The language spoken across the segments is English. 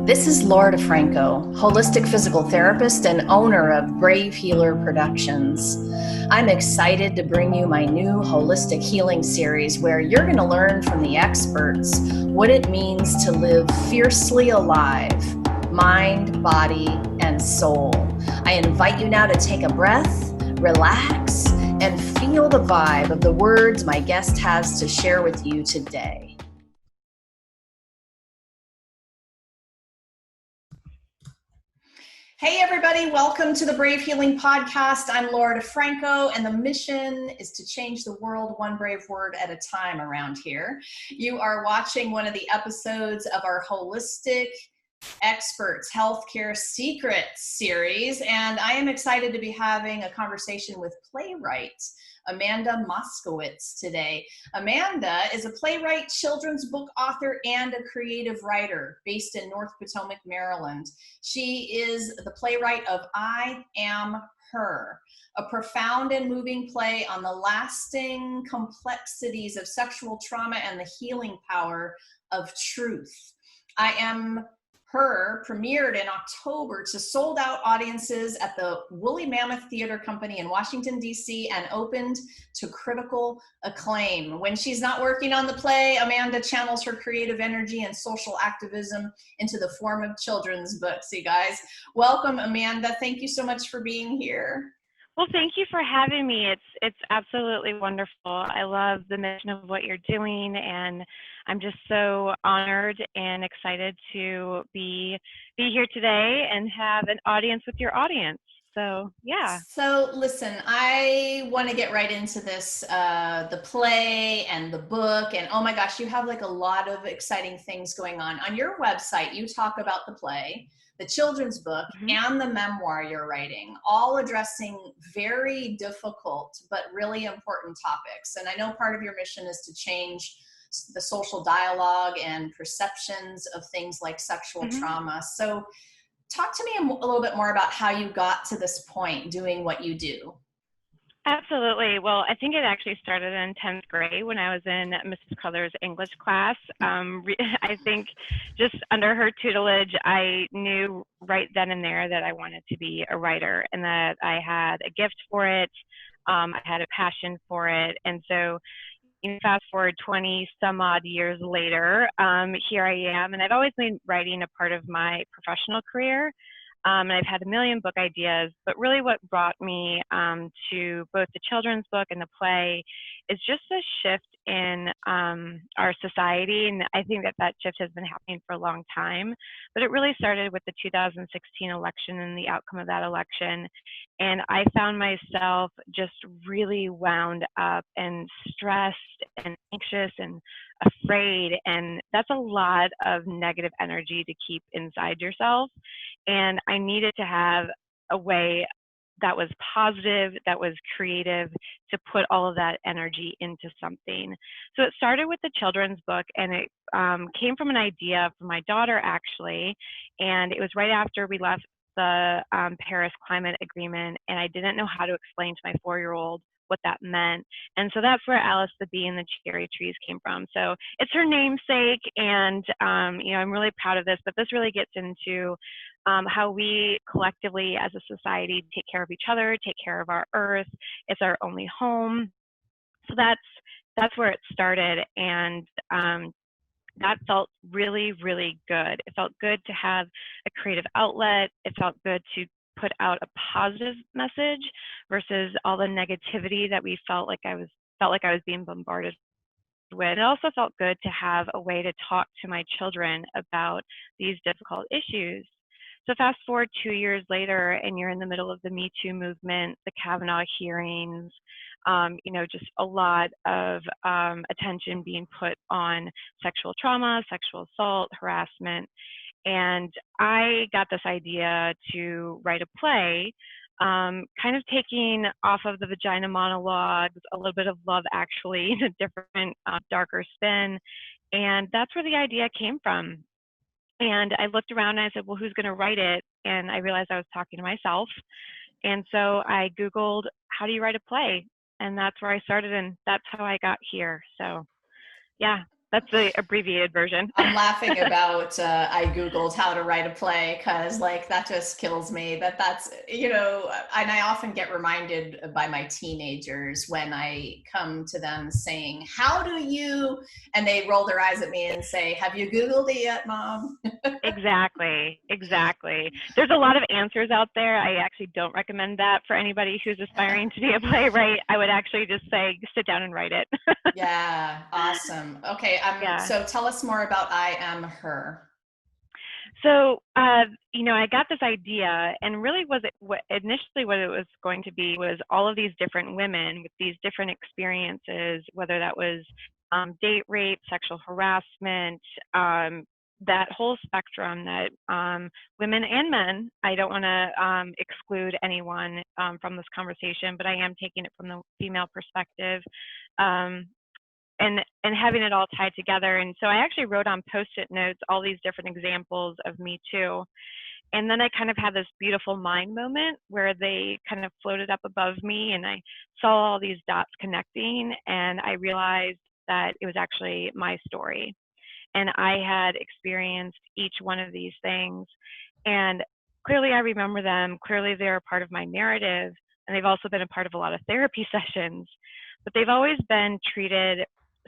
This is Laura DeFranco, holistic physical therapist and owner of Brave Healer Productions. I'm excited to bring you my new holistic healing series where you're going to learn from the experts what it means to live fiercely alive, mind, body, and soul. I invite you now to take a breath, relax, and feel the vibe of the words my guest has to share with you today. Hey everybody, welcome to the Brave Healing Podcast. I'm Laura DeFranco, and the mission is to change the world one brave word at a time around here. You are watching one of the episodes of our Holistic Experts Healthcare Secrets series, and I am excited to be having a conversation with playwright Amanda Moskowitz today. Amanda is a playwright, children's book author, and a creative writer based in North Potomac, Maryland. She is the playwright of I Am Her, a profound and moving play on the lasting complexities of sexual trauma and the healing power of truth. I Am Her premiered in October to sold out audiences at the Woolly Mammoth Theater Company in Washington, D.C. and opened to critical acclaim. When she's not working on the play, Amanda channels her creative energy and social activism into the form of children's books, you guys. Welcome, Amanda. Thank you so much for being here. Well, thank you for having me. It's absolutely wonderful. I love the mission of what you're doing, and I'm just so honored and excited to be here today and have an audience with your audience. So, yeah. So listen, I want to get right into this, the play and the book, and oh my gosh, you have like a lot of exciting things going on. On your website, you talk about the play, the children's book, and the memoir you're writing, all addressing very difficult but really important topics. And I know part of your mission is to change the social dialogue and perceptions of things like sexual trauma. So talk to me a little bit more about how you got to this point doing what you do. Absolutely. Well, I think it actually started in 10th grade when I was in Mrs. Color's English class. I think just under her tutelage, I knew right then and there that I wanted to be a writer and that I had a gift for it. I had a passion for it. And so fast forward 20 some odd years later, here I am. And I've always been writing a part of my professional career. And I've had a million book ideas, but really what brought me to both the children's book and the play is just a shift in our society. And I think that shift has been happening for a long time, but it really started with the 2016 election and the outcome of that election. And I found myself just really wound up and stressed and anxious and afraid. And that's a lot of negative energy to keep inside yourself. And I needed to have a way that was positive, that was creative, to put all of that energy into something. So it started with the children's book, and it came from an idea from my daughter, actually. And it was right after we left the Paris Climate Agreement, and I didn't know how to explain to my 4-year-old what that meant. And so that's where Alice the Bee and the Cherry Trees came from. So it's her namesake, and I'm really proud of this, but this really gets into how we collectively as a society take care of each other, take care of our earth. It's our only home. So that's where it started, and that felt really, really good. It felt good to have a creative outlet. It felt good to put out a positive message versus all the negativity that we felt like I was being bombarded with. It also felt good to have a way to talk to my children about these difficult issues. So fast forward 2 years later, and you're in the middle of the Me Too movement, the Kavanaugh hearings, just a lot of attention being put on sexual trauma, sexual assault, harassment. And I got this idea to write a play, kind of taking off of the vagina monologues, a little bit of Love Actually, in a different, darker spin. And that's where the idea came from. And I looked around and I said, well, who's going to write it? And I realized I was talking to myself. And so I Googled, how do you write a play? And that's where I started, and that's how I got here. So, yeah. That's the abbreviated version. I'm laughing about I Googled how to write a play because like that just kills me. That's, you know, and I often get reminded by my teenagers when I come to them saying, how do you, and they roll their eyes at me and say, have you Googled it yet, Mom? Exactly, exactly. There's a lot of answers out there. I actually don't recommend that for anybody who's aspiring to be a playwright. I would actually just say, sit down and write it. Yeah, awesome. Okay, Yeah. so tell us more about I Am Her. So, you know, I got this idea, and really was it what initially what it was going to be was all of these different women with these different experiences, whether that was date rape, sexual harassment, that whole spectrum that women and men. I don't want to exclude anyone from this conversation, but I am taking it from the female perspective. Um, and having it all tied together. And so I actually wrote on Post-it notes all these different examples of Me Too. And then I kind of had this beautiful mind moment where they kind of floated up above me and I saw all these dots connecting and I realized that it was actually my story. And I had experienced each one of these things. And clearly I remember them. Clearly they're a part of my narrative. And they've also been a part of a lot of therapy sessions. But they've always been treated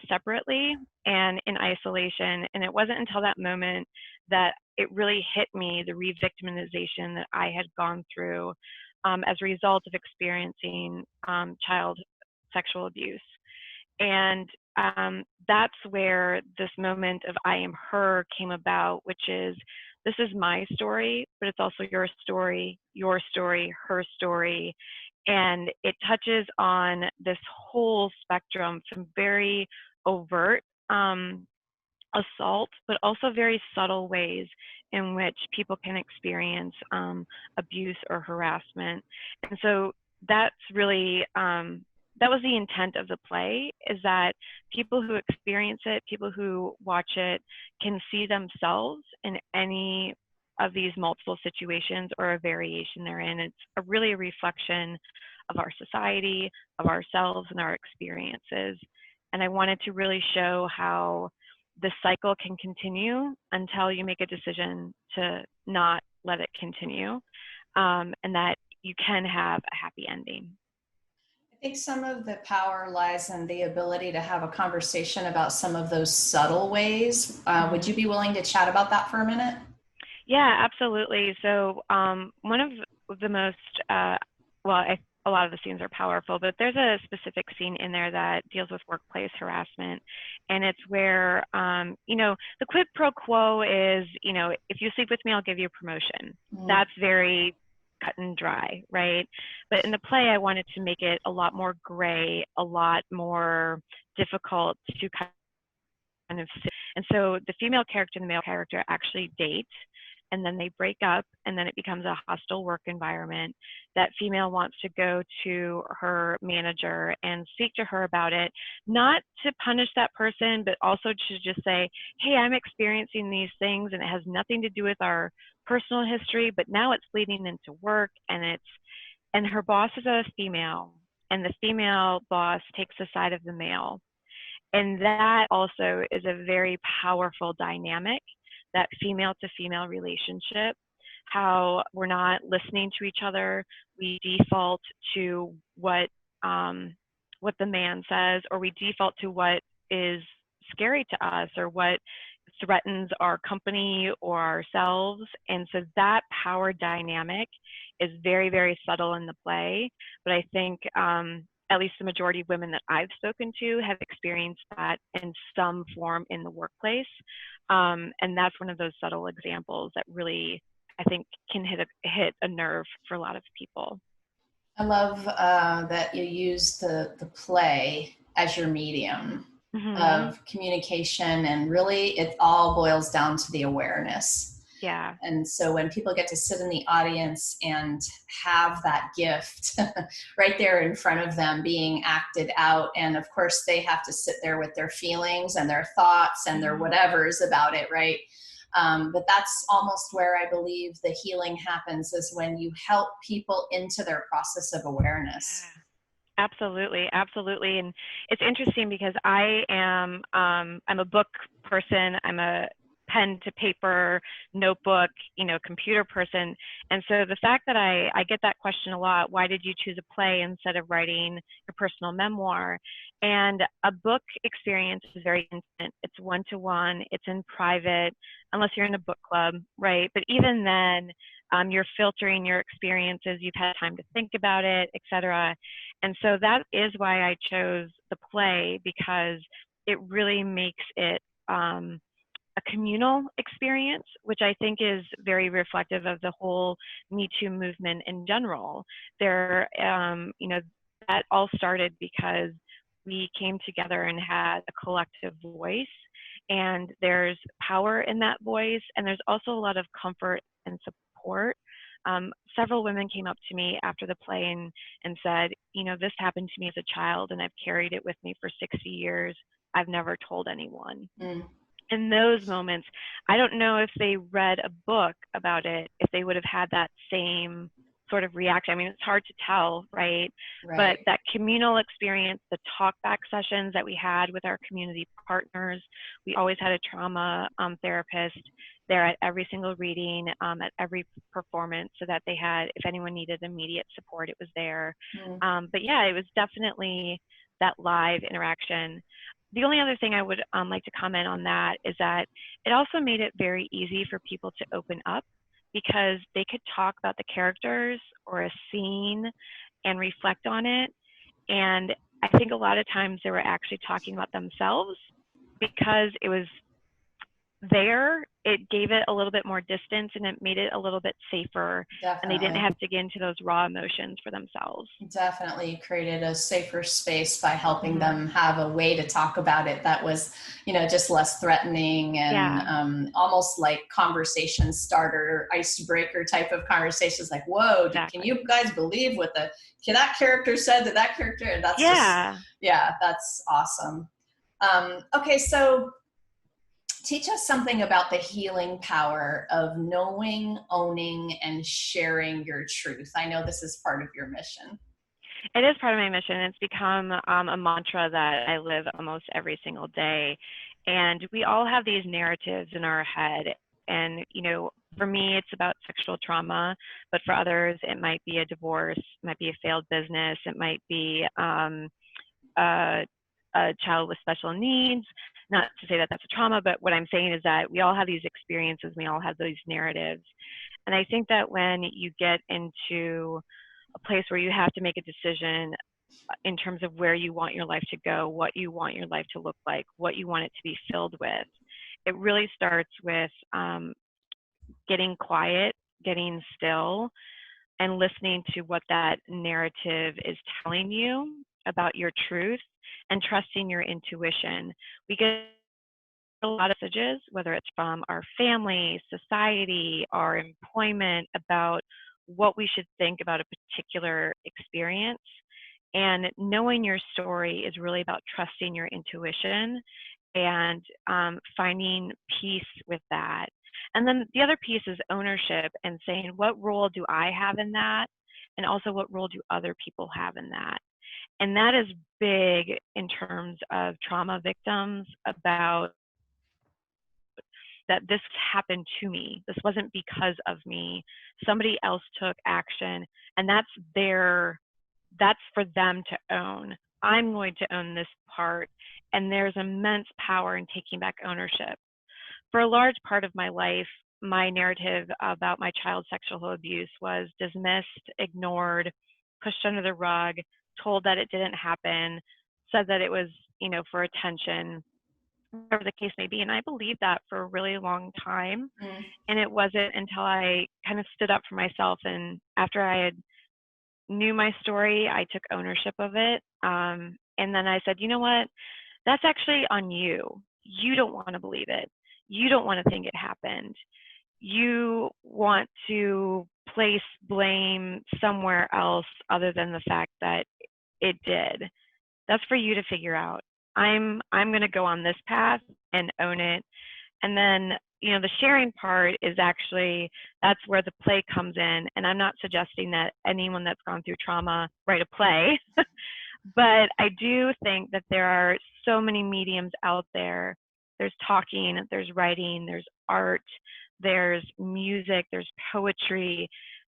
separately and in isolation. And it wasn't until that moment that it really hit me, the re-victimization that I had gone through as a result of experiencing child sexual abuse. And that's where this moment of I Am Her came about, which is this is my story, but it's also your story, her story. And it touches on this whole spectrum from very overt assault, but also very subtle ways in which people can experience abuse or harassment. And so that's really, that was the intent of the play, is that people who experience it, people who watch it, can see themselves in any of these multiple situations or a variation therein. It's really a reflection of our society, of ourselves, and our experiences. And I wanted to really show how the cycle can continue until you make a decision to not let it continue, and that you can have a happy ending. I think some of the power lies in the ability to have a conversation about some of those subtle ways. Would you be willing to chat about that for a minute? Yeah, absolutely. So one of the most, a lot of the scenes are powerful, but there's a specific scene in there that deals with workplace harassment. And it's where, you know, the quid pro quo is, you know, if you sleep with me, I'll give you a promotion. That's very cut and dry, right? But in the play, I wanted to make it a lot more gray, a lot more difficult to kind of, and so the female character and the male character actually date, and then they break up, and then it becomes a hostile work environment. That female wants to go to her manager and speak to her about it, not to punish that person, but also to just say, hey, I'm experiencing these things and it has nothing to do with our personal history, but now it's bleeding into work, and her boss is a female, and the female boss takes the side of the male. And that also is a very powerful dynamic, that female to female relationship, how we're not listening to each other. We default to what the man says, or we default to what is scary to us or what threatens our company or ourselves. And so that power dynamic is very, very subtle in the play. But I think at least the majority of women that I've spoken to have experienced that in some form in the workplace. And that's one of those subtle examples that really, I think, can hit a nerve for a lot of people. I love that you use the play as your medium of communication, and really it all boils down to the awareness. Yeah. And so when people get to sit in the audience and have that gift right there in front of them being acted out, and of course they have to sit there with their feelings and their thoughts and their whatevers about it, right? But that's almost where I believe the healing happens, is when you help people into their process of awareness. Absolutely, absolutely. And it's interesting because I'm a book person. I'm a pen to paper, notebook, computer person. And so the fact that I get that question a lot, why did you choose a play instead of writing your personal memoir? And a book experience is very intimate. It's one-to-one, it's in private, unless you're in a book club, right? But even then, you're filtering your experiences, you've had time to think about it, et cetera. And so that is why I chose the play, because it really makes it a communal experience, which I think is very reflective of the whole Me Too movement in general. That all started because we came together and had a collective voice, and there's power in that voice, and there's also a lot of comfort and support. Several women came up to me after the play and said, this happened to me as a child, and I've carried it with me for 60 years. I've never told anyone. In those moments, I don't know if they read a book about it, if they would have had that same sort of reaction. I mean, it's hard to tell, right? But that communal experience, the talk back sessions that we had with our community partners, we always had a trauma therapist there at every single reading, at every performance, so that they had, if anyone needed immediate support, it was there. But yeah, it was definitely that live interaction. The only other thing I would like to comment on that is that it also made it very easy for people to open up, because they could talk about the characters or a scene and reflect on it. And I think a lot of times they were actually talking about themselves, because it was there. It gave it a little bit more distance, and it made it a little bit safer. Definitely. And they didn't have to get into those raw emotions for themselves. Definitely created a safer space by helping them have a way to talk about it that was, just less threatening and almost like conversation starter, icebreaker type of conversations. Like, whoa, can you guys believe what that character said to that character? And that's that's awesome. Okay, so teach us something about the healing power of knowing, owning, and sharing your truth. I know this is part of your mission. It is part of my mission. It's become a mantra that I live almost every single day. And we all have these narratives in our head. And, for me, it's about sexual trauma, but for others, it might be a divorce, it might be a failed business, it might be a child with special needs. Not to say that that's a trauma, but what I'm saying is that we all have these experiences, we all have these narratives. And I think that when you get into a place where you have to make a decision in terms of where you want your life to go, what you want your life to look like, what you want it to be filled with, it really starts with getting quiet, getting still, and listening to what that narrative is telling you about your truth, and trusting your intuition. We get a lot of messages, whether it's from our family, society, our employment, about what we should think about a particular experience. And knowing your story is really about trusting your intuition and finding peace with that. And then the other piece is ownership, and saying, what role do I have in that? And also, what role do other people have in that? And that is big in terms of trauma victims, about that this happened to me. This wasn't because of me. Somebody else took action, and that's for them to own. I'm going to own this part, and there's immense power in taking back ownership. For a large part of my life, my narrative about my child's sexual abuse was dismissed, ignored, pushed under the rug, told that it didn't happen, said that it was, for attention, whatever the case may be. And I believed that for a really long time. And it wasn't until I kind of stood up for myself, and after I had knew my story, I took ownership of it. And then I said, you know what? That's actually on you. You don't want to believe it. You don't want to think it happened. You want to place blame somewhere else other than the fact that it did. That's for you to figure out. I'm going to go on this path and own it. And then, the sharing part is actually, that's where the play comes in. And I'm not suggesting that anyone that's gone through trauma write a play. But I do think that there are so many mediums out there. There's talking, there's writing, there's art, there's music, there's poetry,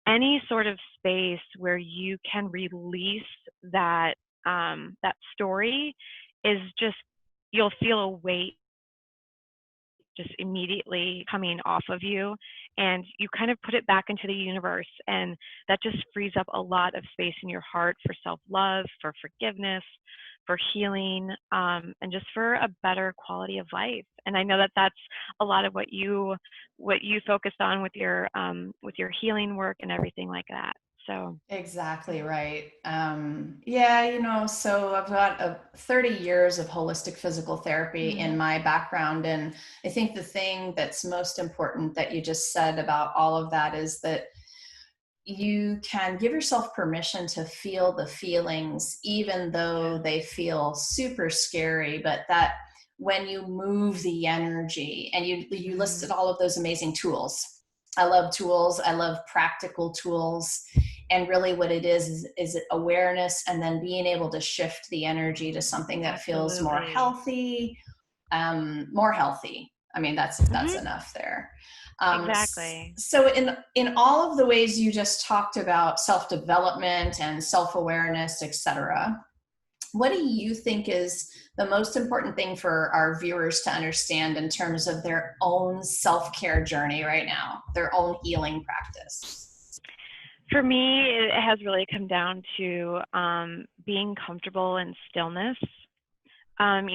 any sort of space where you can release that that story is just, you'll feel a weight just immediately coming off of you, and you kind of put it back into the universe, and that just frees up a lot of space in your heart for self-love, for forgiveness, for healing, and just for a better quality of life. And I know that that's a lot of what you focused on with your healing work and everything like that. So Exactly right. Yeah, so I've got 30 years of holistic physical therapy in my background. And I think the thing that's most important that you just said about all of that is that you can give yourself permission to feel the feelings, even though they feel super scary, but that when you move the energy, and you listed all of those amazing tools. I love tools. I love practical tools. And really what it is awareness, and then being able to shift the energy to something that feels more healthy, more healthy. I mean, that's enough there. exactly. So in all of the ways you just talked about self-development and self-awareness, etc., what do you think is the most important thing for our viewers to understand in terms of their own self-care journey right now, their own healing practice? For me, it has really come down to being comfortable in stillness. And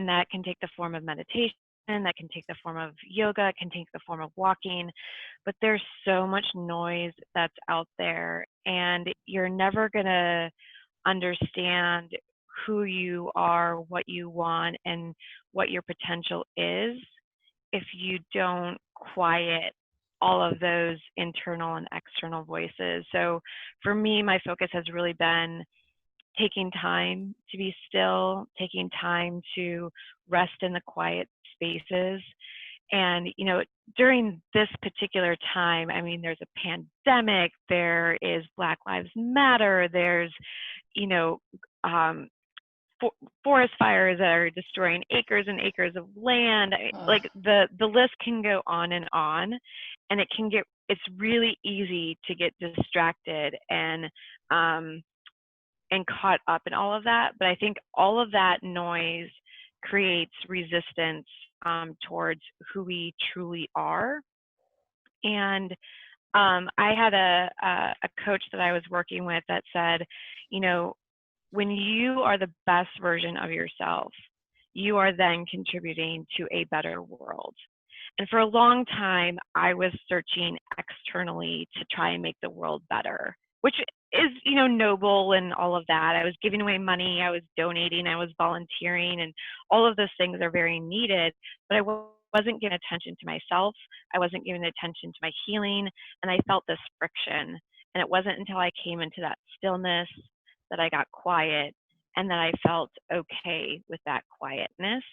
that can take the form of meditation, that can take the form of yoga, it can take the form of walking, but there's so much noise that's out there, and you're never going to understand who you are, what you want, and what your potential is if you don't quiet all of those internal and external voices. So for me, my focus has really been taking time to be still, taking time to rest in the quiet spaces. And, during this particular time, I mean, there's a pandemic, there is Black Lives Matter, there's, forest fires that are destroying acres and acres of land. Like the list can go on, and it's really easy to get distracted and caught up in all of that. But I think all of that noise creates resistance towards who we truly are. And I had a coach that I was working with that said, when you are the best version of yourself, you are then contributing to a better world. And for a long time, I was searching externally to try and make the world better, which is, noble and all of that. I was giving away money, I was donating, I was volunteering, and all of those things are very needed, but I wasn't giving attention to myself. I wasn't giving attention to my healing, and I felt this friction. And it wasn't until I came into that stillness that I got quiet, and that I felt okay with that quietness,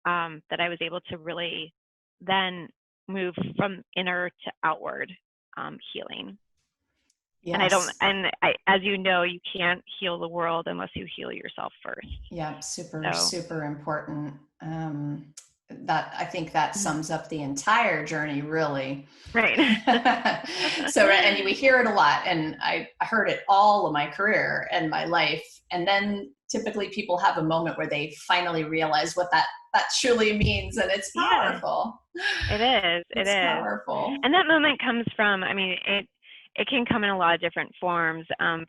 that I was able to really then move from inner to outward healing. Yes. As you know, you can't heal the world unless you heal yourself first. Yeah, super important. That, I think that sums up the entire journey, really. Right. So, and we hear it a lot, and I heard it all of my career and my life. And then typically people have a moment where they finally realize what that truly means, and it's powerful. Yeah, it is. It's powerful. And that moment comes from, it can come in a lot of different forms.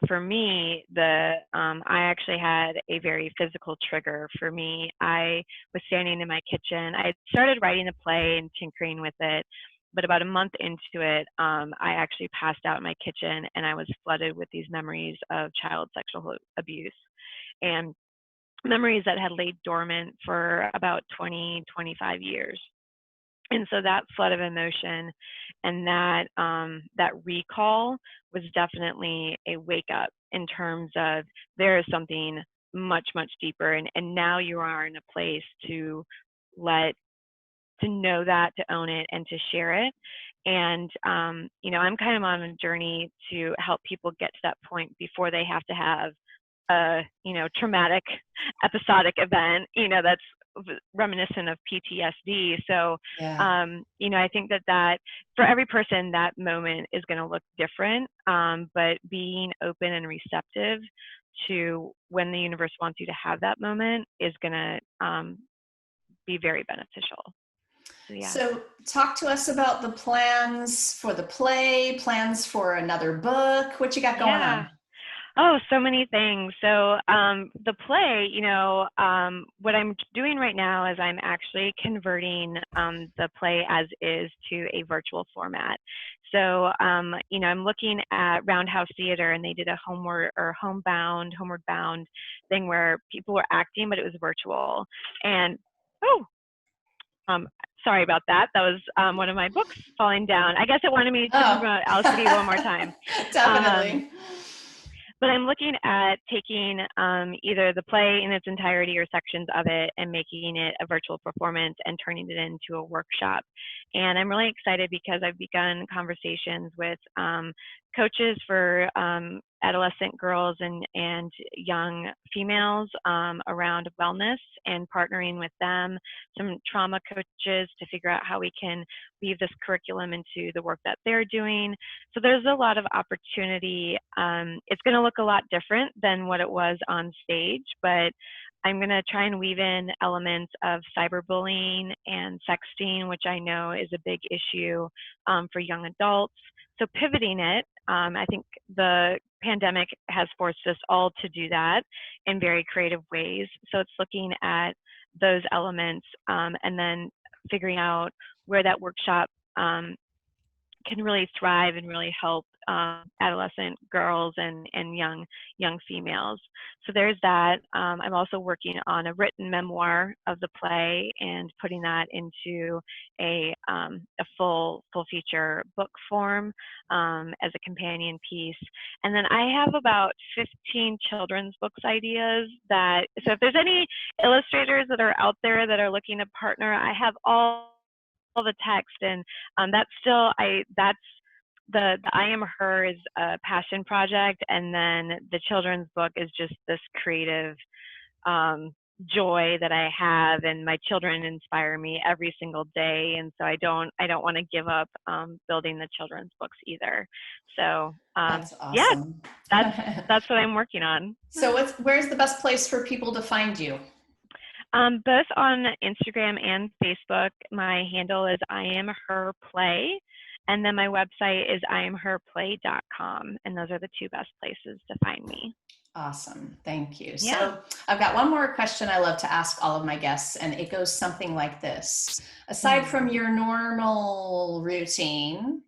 For me, I actually had a very physical trigger. For me, I was standing in my kitchen. I had started writing a play and tinkering with it, but about a month into it, I actually passed out in my kitchen, and I was flooded with these memories of child sexual abuse, and memories that had laid dormant for about 20, 25 years. And so that flood of emotion and that recall was definitely a wake up in terms of there is something much, much deeper. And now you are in a place to know that, to own it, and to share it. And, I'm kind of on a journey to help people get to that point before they have to have traumatic episodic event, that's reminiscent of PTSD. So, Yeah. I think that for every person, that moment is going to look different. But being open and receptive to when the universe wants you to have that moment is going to be very beneficial. So, yeah. So talk to us about the plans for the play, plans for another book. What you got going on? Oh, so many things. So the play, what I'm doing right now is I'm actually converting the play as is to a virtual format. So, I'm looking at Roundhouse Theater, and they did a homeward bound thing where people were acting, but it was virtual. And, sorry about that. That was one of my books falling down. I guess it wanted me to promote Alice City one more time. Definitely. But I'm looking at taking either the play in its entirety or sections of it and making it a virtual performance and turning it into a workshop. And I'm really excited because I've begun conversations with coaches for adolescent girls and young females around wellness, and partnering with them, some trauma coaches, to figure out how we can weave this curriculum into the work that they're doing. So there's a lot of opportunity. It's going to look a lot different than what it was on stage, but I'm going to try and weave in elements of cyberbullying and sexting, which I know is a big issue for young adults. So pivoting it, I think the pandemic has forced us all to do that in very creative ways. So it's looking at those elements and then figuring out where that workshop can really thrive and really help adolescent girls and young females. So there's that. I'm also working on a written memoir of the play and putting that into a full feature book form as a companion piece. And then I have about 15 children's books ideas so if there's any illustrators that are out there that are looking to partner, I have all the text, and that's the I Am Her is a passion project, and then the children's book is just this creative joy that I have, and my children inspire me every single day, and so I don't want to give up building the children's books either. So that's awesome. Yeah, that's what I'm working on. So where's the best place for people to find you? Both on Instagram and Facebook. My handle is I Am Her Play, and then my website is IamHerPlay.com, and those are the two best places to find me. Awesome. Thank you. Yeah. So I've got one more question I love to ask all of my guests, and it goes something like this. Aside from your normal routine,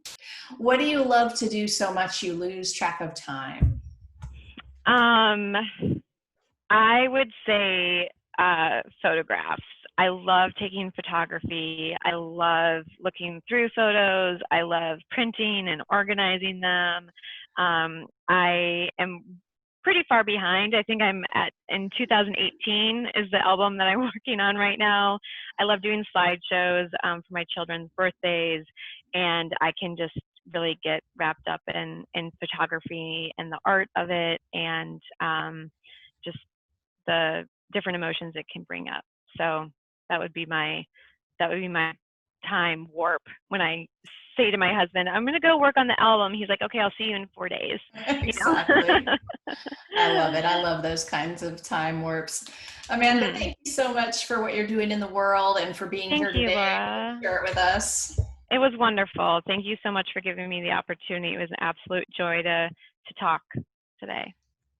what do you love to do so much you lose track of time? I would say photographs. I love taking photography. I love looking through photos. I love printing and organizing them. I am pretty far behind. I think I'm in 2018 is the album that I'm working on right now. I love doing slideshows for my children's birthdays, and I can just really get wrapped up in photography and the art of it, and just the different emotions it can bring up. So that would be my time warp when I say to my husband, I'm going to go work on the album. He's like, okay, I'll see you in 4 days. Exactly. I love it. I love those kinds of time warps. Amanda, thank you so much for what you're doing in the world and for being here today to share it with us. It was wonderful. Thank you so much for giving me the opportunity. It was an absolute joy to talk today.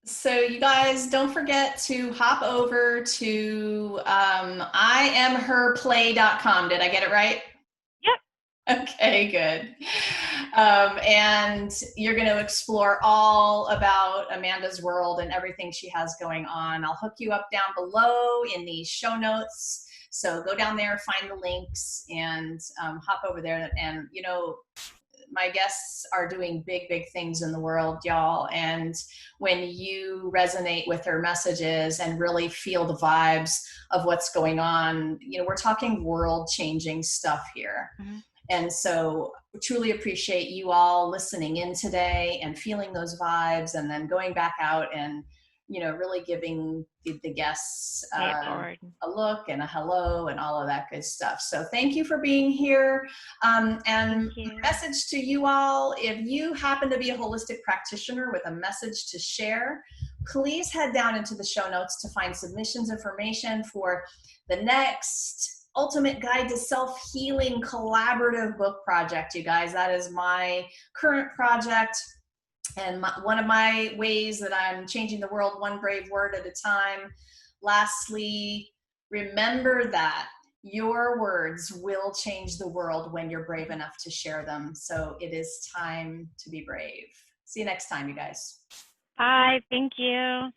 So you guys, don't forget to hop over to IamHerPlay.com. Did I get it right? Yep. Okay, good. And you're going to explore all about Amanda's world and everything she has going on. I'll hook you up down below in the show notes. So go down there, find the links, and hop over there. And, my guests are doing big, big things in the world, y'all. And when you resonate with their messages and really feel the vibes of what's going on, we're talking world-changing stuff here. Mm-hmm. And so truly appreciate you all listening in today and feeling those vibes, and then going back out and really giving the guests Pay it forward. a look and a hello and all of that good stuff. So thank you for being here. And Thank you. message to you all, if you happen to be a holistic practitioner with a message to share, please head down into the show notes to find submissions information for the next Ultimate Guide to Self-Healing collaborative book project, you guys. That is my current project. And one of my ways that I'm changing the world one brave word at a time. Lastly, remember that your words will change the world when you're brave enough to share them. So it is time to be brave. See you next time, you guys. Bye. Thank you.